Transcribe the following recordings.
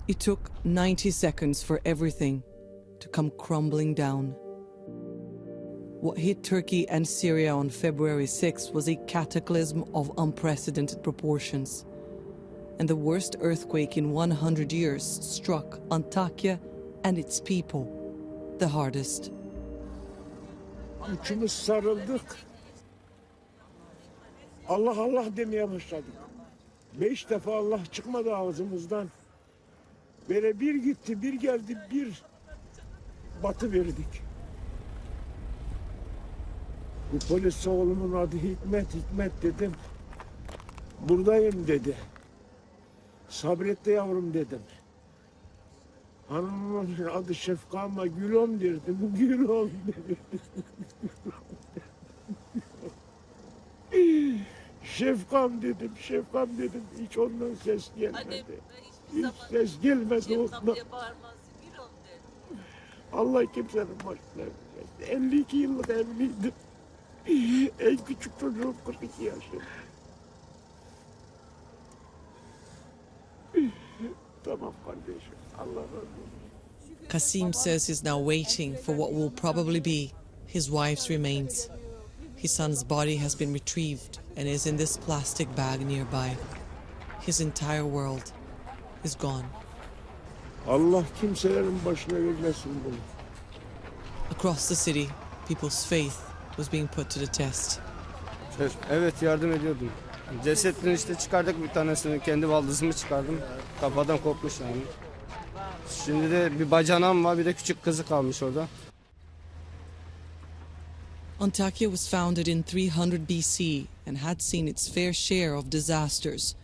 It took 90 seconds for everything to come crumbling down. What hit Turkey and Syria on February 6 was a cataclysm of unprecedented proportions. And the worst earthquake in 100 years struck Antakya and its people the hardest. Üçümüz sarıldık. Allah Allah demeye başladık. 5 defa Allah çıkmadı ağzımızdan. Böyle bir gitti, bir geldi, bir batı verdik. Bu polis oğlumun adı Hikmet, Hikmet dedim. Buradayım dedi. Sabret de yavrum dedim. Hanımın adı Şefka ama Gülom dedim. Gülom dedi. Şefkam dedim, Şefkam dedim. Hiç ondan ses gelmedi. Hiç ses gelmedi ondan. Allah kimsenin başına vermesin. 52 yıllık evliydim. En küçük çocuğum 42 yaşında. Tamam kardeşim. Allah razı olsun. Kasim says he's now waiting for what will probably be his wife's remains. His son's body has been retrieved and is in this plastic bag nearby. His entire world is gone. Allah kimselerin başına vermesin bunu. Across the city, people's faith was being put to the test. Evet, yardım ediyordum. Cesetini işte çıkardık, bir tanesini kendi baldızımı çıkardım. Kafadan kopmuş yani. Şimdi de bir bacanam var, bir de küçük kızı kalmış orada. Antakya was founded in 300 BC and had seen its fair share of disasters.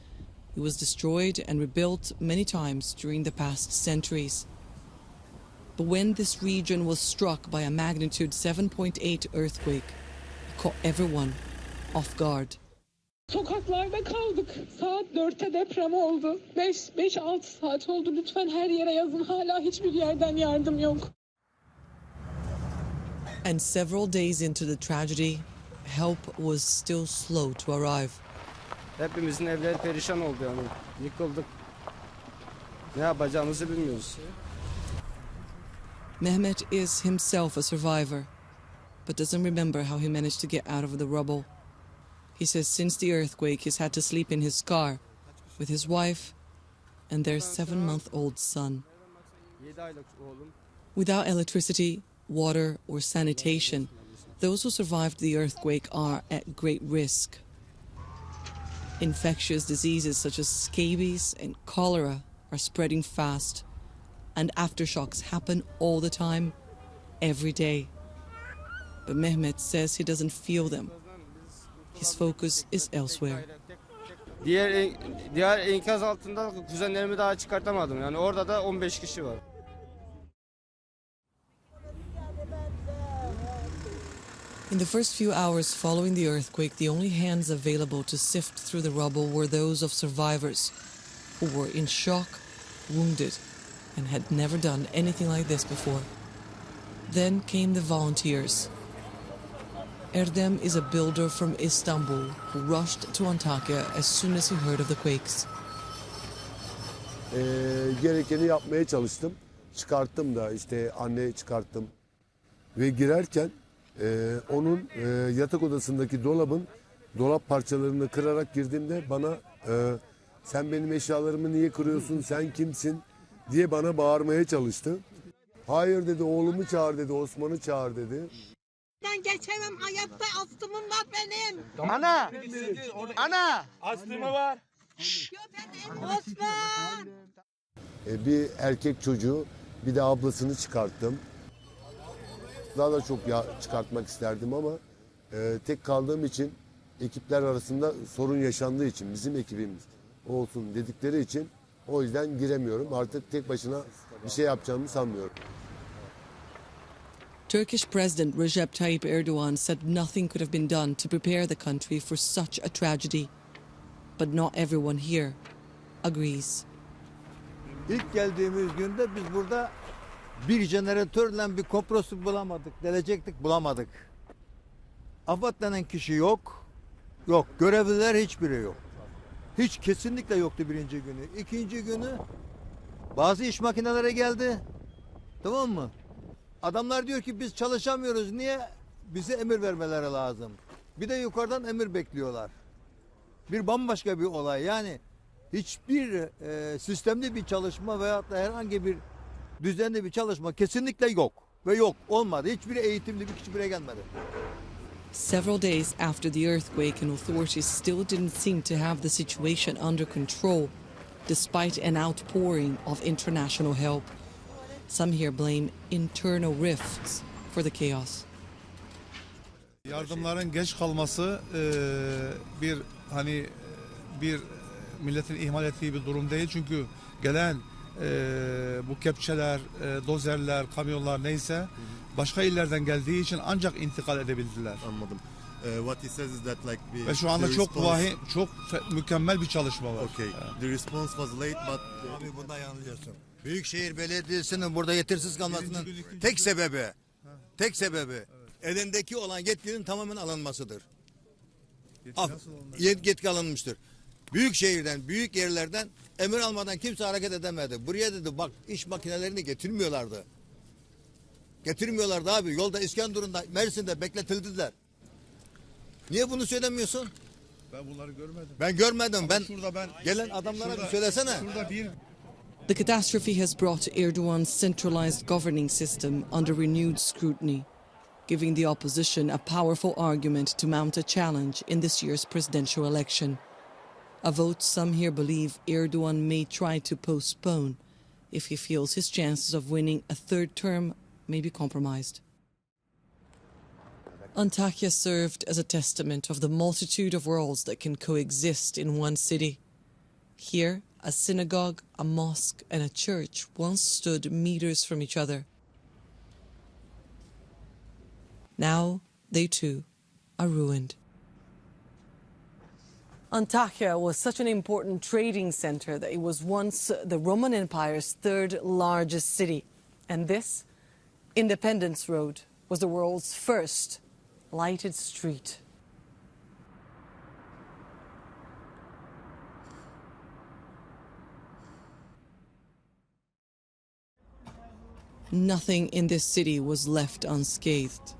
It was destroyed and rebuilt many times during the past centuries. But when this region was struck by a magnitude 7.8 earthquake, it caught everyone off guard. Sokaklarda kaldık. Saat 4'te deprem oldu. 5-6 saat oldu. Lütfen her yere yazın. Hala hiçbir yerden yardım yok. And several days into the tragedy, help was still slow to arrive. Hepimizin evleri perişan oldu yani. Yıkıldık. Ne yapacağımızı bilmiyoruz. Mehmet is himself a survivor, but doesn't remember how he managed to get out of the rubble. He says since the earthquake, he's had to sleep in his car with his wife and their 7-month-old son. Without electricity, water, or sanitation, those who survived the earthquake are at great risk. Infectious diseases such as scabies and cholera are spreading fast, and aftershocks happen all the time, every day. But Mehmet says he doesn't feel them. His focus is elsewhere. Diğer enkaz altında kuzenlerimi daha çıkartamadım. Yani orada da 15 kişi var. In the first few hours following the earthquake, the only hands available to sift through the rubble were those of survivors who were in shock, wounded, and had never done anything like this before. Then came the volunteers. Erdem is a builder from Istanbul who rushed to Antakya as soon as he heard of the quakes. Gerekeni yapmaya çalıştım. Çıkarttım da işte anneyi çıkarttım. Ve girerken onun yatak odasındaki dolap parçalarını kırarak girdiğimde bana sen benim eşyalarımı niye kırıyorsun, sen kimsin diye bana bağırmaya çalıştı. Hayır dedi, oğlumu çağır dedi, Osman'ı çağır dedi. Ben geçemem, hayatta astımım var benim. Ana! Ana! Astımı var. Köpeğim Osman. Bir erkek çocuğu, bir de ablasını çıkarttım. Daha da çok çıkartmak isterdim ama tek kaldığım için, ekipler arasında sorun yaşandığı için, bizim ekibimiz olsun dedikleri için o yüzden giremiyorum. Artık tek başına bir şey yapacağımı sanmıyorum. Turkish President Recep Tayyip Erdogan said nothing could have been done to prepare the country for such a tragedy. But not everyone here agrees. İlk geldiğimiz günde biz burada Bir jeneratörle bir kompresör bulamadık, delecektik bulamadık. AFAD denen kişi yok. Yok, görevliler hiçbiri yok. Hiç kesinlikle yoktu birinci günü. İkinci günü bazı iş makineleri geldi. Tamam mı? Adamlar diyor ki biz çalışamıyoruz. Niye? Bize emir vermeleri lazım. Bir de yukarıdan emir bekliyorlar. Bir bambaşka bir olay. Yani hiçbir sistemli bir çalışma veyahut da herhangi bir düzenli bir çalışma kesinlikle yok. Ve yok, olmadı. Hiçbir eğitimli bir kişi bile gelmedi. Several days after the earthquake, and authorities still didn't seem to have the situation under control, despite an outpouring of international help. Some here blame internal rifts for the chaos. Yardımların geç kalması bir milletin ihmal ettiği bir durum değil. Çünkü gelen bu kepçeler, dozerler, kamyonlar neyse başka illerden geldiği için ancak intikal edebildiler. Anladım. What he says is that like Ve şu anda çok mükemmel bir çalışma var. Okay. The response was late but Abi bunda yanılıyorsun. Büyükşehir Belediyesi'nin burada yetersiz kalmasının tek sebebi elindeki olan yetkinin tamamen alınmasıdır. Yetki alınmıştır. Büyükşehir'den, büyük yerlerden emir almadan kimse hareket edemedi. Buraya dedi bak iş makinelerini getirmiyorlardı. Getirmiyorlardı abi. Yolda İskenderun'da, Mersin'de bekletildiler. Niye bunu söylemiyorsun? Ben bunları görmedim. Ben görmedim. Ben Gelen adamlara bir söylesene. The catastrophe has brought Erdogan's centralized governing system under renewed scrutiny, giving the opposition a powerful argument to mount a challenge in this year's presidential election. A vote some here believe Erdogan may try to postpone if he feels his chances of winning a third term may be compromised. Antakya served as a testament of the multitude of worlds that can coexist in one city. Here, a synagogue, a mosque, and a church once stood meters from each other. Now, they too are ruined. Antakya was such an important trading center that it was once the Roman Empire's third largest city. And this, Independence Road, was the world's first lighted street. Nothing in this city was left unscathed.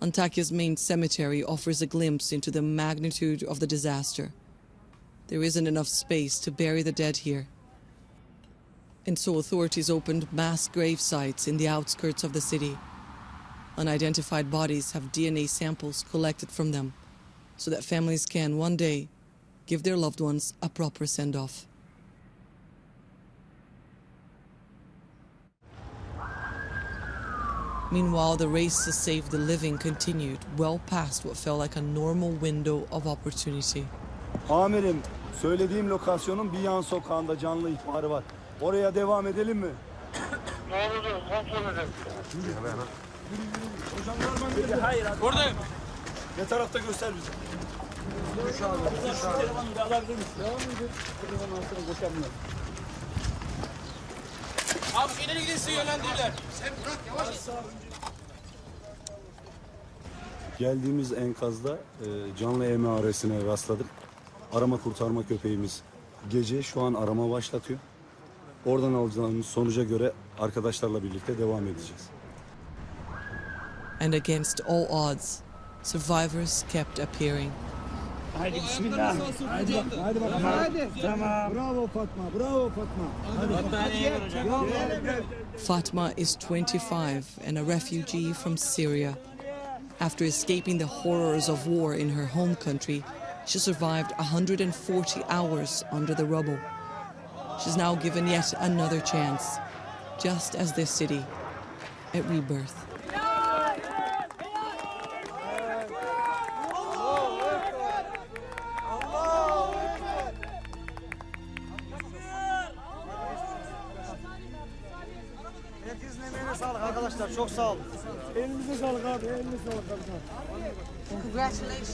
Antakya's main cemetery offers a glimpse into the magnitude of the disaster. There isn't enough space to bury the dead here. And so authorities opened mass grave sites in the outskirts of the city. Unidentified bodies have DNA samples collected from them so that families can one day give their loved ones a proper send-off. Meanwhile, the race to save the living continued well past what felt like a normal window of opportunity. Amirim, söylediğim lokasyonun bir yan sokağında canlı ihbarı var. Oraya devam edelim mi? Ne oldu? Kontrol edelim. Hayır abi. Buradayım. Ne tarafta göster bize. Şu abi. Telefonunu da alabilir misin? Devam edin. Telefonun altına koşamıyorum. Abi ileri gidilsin yönlendirirler. Sen bırak yavaş. Geldiğimiz enkazda canlı emaresine rastladık. Arama kurtarma köpeğimiz gece şu an arama başlatıyor. Oradan alacağımız sonuca göre arkadaşlarla birlikte devam edeceğiz. And against all odds, survivors kept appearing. Haydi bismillah. Haydi bak, haydi bak. Haydi. Tamam. Bravo Fatma, bravo Fatma. Hadi. Fatma is 25 and a refugee from Syria. After escaping the horrors of war in her home country, she survived 140 hours under the rubble. She's now given yet another chance, just as this city, at rebirth. Sağlık arkadaşlar, çok sağ olun. Elinize sağlık abi, elinize sağlık abi. Congratulations.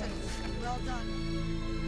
Well done.